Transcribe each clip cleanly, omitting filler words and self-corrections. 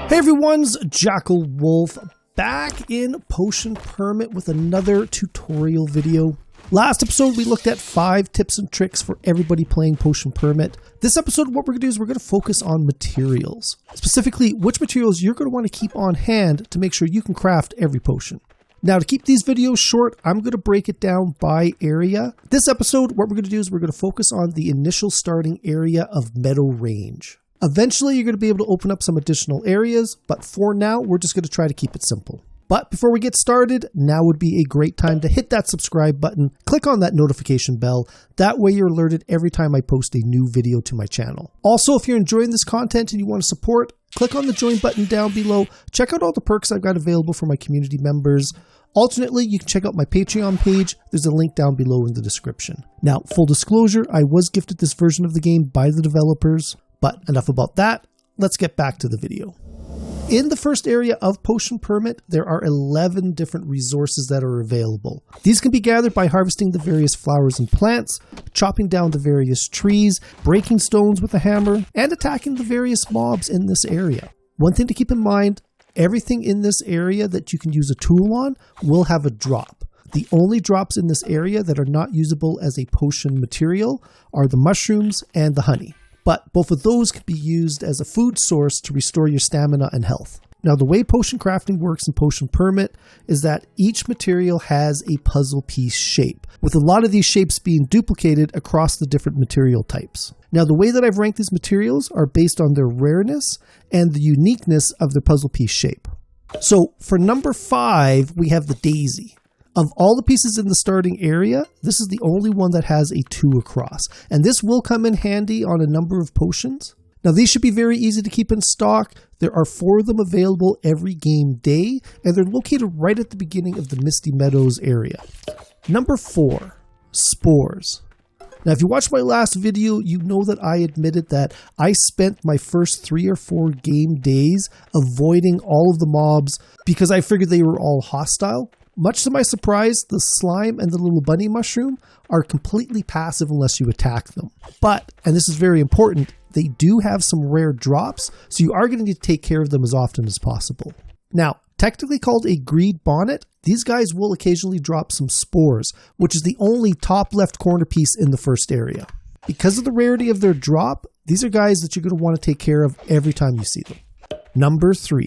Hey everyone's Jackal Wolf back in Potion Permit with another tutorial video. Last episode we looked at 5 tips and tricks for everybody playing Potion Permit. This episode what we're going to do is we're going to focus on materials. Specifically which materials you're going to want to keep on hand to make sure you can craft every potion. Now to keep these videos short, I'm going to break it down by area. This episode what we're going to do is we're going to focus on the initial starting area of Meadow Range. Eventually, you're going to be able to open up some additional areas, but for now, we're just going to try to keep it simple. But before we get started, now would be a great time to hit that subscribe button, click on that notification bell. That way you're alerted every time I post a new video to my channel. Also, if you're enjoying this content and you want to support, click on the join button down below. Check out all the perks I've got available for my community members. Alternately, you can check out my Patreon page. There's a link down below in the description. Now, full disclosure, I was gifted this version of the game by the developers. But enough about that, let's get back to the video. In the first area of Potion Permit, there are 11 different resources that are available. These can be gathered by harvesting the various flowers and plants, chopping down the various trees, breaking stones with a hammer, and attacking the various mobs in this area. One thing to keep in mind, everything in this area that you can use a tool on will have a drop. The only drops in this area that are not usable as a potion material are the mushrooms and the honey. But both of those can be used as a food source to restore your stamina and health. Now, the way potion crafting works in Potion Permit is that each material has a puzzle piece shape, with a lot of these shapes being duplicated across the different material types. Now, the way that I've ranked these materials are based on their rareness and the uniqueness of their puzzle piece shape. So, for number 5, we have the daisy. Of all the pieces in the starting area, this is the only one that has a 2 across. And this will come in handy on a number of potions. Now these should be very easy to keep in stock. There are 4 of them available every game day, and they're located right at the beginning of the Misty Meadows area. Number 4, spores. Now if you watched my last video, you know that I admitted that I spent my first 3 or 4 game days avoiding all of the mobs because I figured they were all hostile. Much to my surprise, the slime and the little bunny mushroom are completely passive unless you attack them. But, and this is very important, they do have some rare drops, so you are going to need to take care of them as often as possible. Now, technically called a greed bonnet, these guys will occasionally drop some spores, which is the only top left corner piece in the first area. Because of the rarity of their drop, these are guys that you're going to want to take care of every time you see them. Number 3.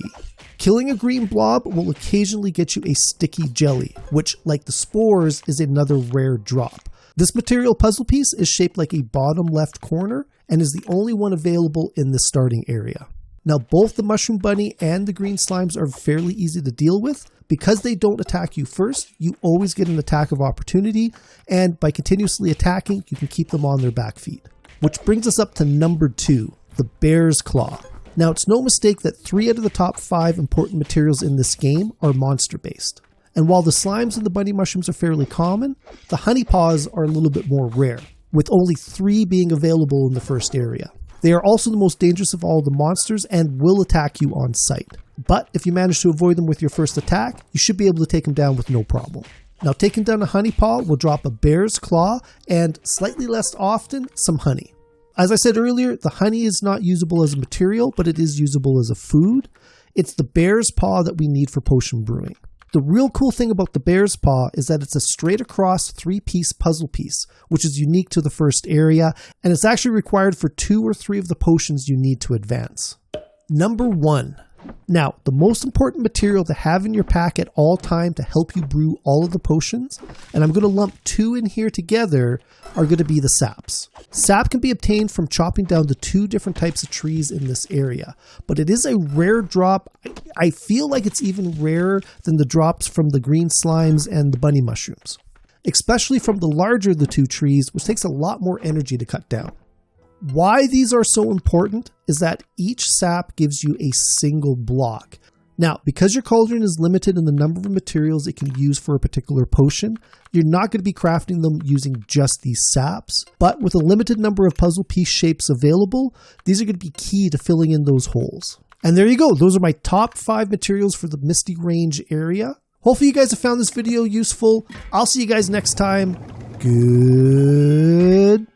Killing a green blob will occasionally get you a sticky jelly, which, like the spores, is another rare drop. This material puzzle piece is shaped like a bottom left corner and is the only one available in the starting area. Now, both the mushroom bunny and the green slimes are fairly easy to deal with. Because they don't attack you first, you always get an attack of opportunity, and by continuously attacking, you can keep them on their back feet. Which brings us up to number 2, the bear's claw. Now, it's no mistake that 3 out of the top 5 important materials in this game are monster-based. And while the slimes and the bunny mushrooms are fairly common, the honey paws are a little bit more rare, with only 3 being available in the first area. They are also the most dangerous of all the monsters and will attack you on sight. But if you manage to avoid them with your first attack, you should be able to take them down with no problem. Now, taking down a honey paw will drop a bear's claw and, slightly less often, some honey. As I said earlier, the honey is not usable as a material, but it is usable as a food. It's the bear's paw that we need for potion brewing. The real cool thing about the bear's paw is that it's a straight across 3-piece puzzle piece, which is unique to the first area, and it's actually required for 2 or 3 of the potions you need to advance. Number 1. Now, the most important material to have in your pack at all time to help you brew all of the potions, and I'm going to lump 2 in here together, are going to be the saps. Sap can be obtained from chopping down the 2 different types of trees in this area, but it is a rare drop. I feel like it's even rarer than the drops from the green slimes and the bunny mushrooms, especially from the larger of the 2 trees, which takes a lot more energy to cut down. Why these are so important is that each sap gives you a single block. Now, because your cauldron is limited in the number of materials it can use for a particular potion, you're not going to be crafting them using just these saps, but with a limited number of puzzle piece shapes available, these are going to be key to filling in those holes. And there you go. Those are my top 5 materials for the Misty Range area. Hopefully you guys have found this video useful. I'll see you guys next time. Good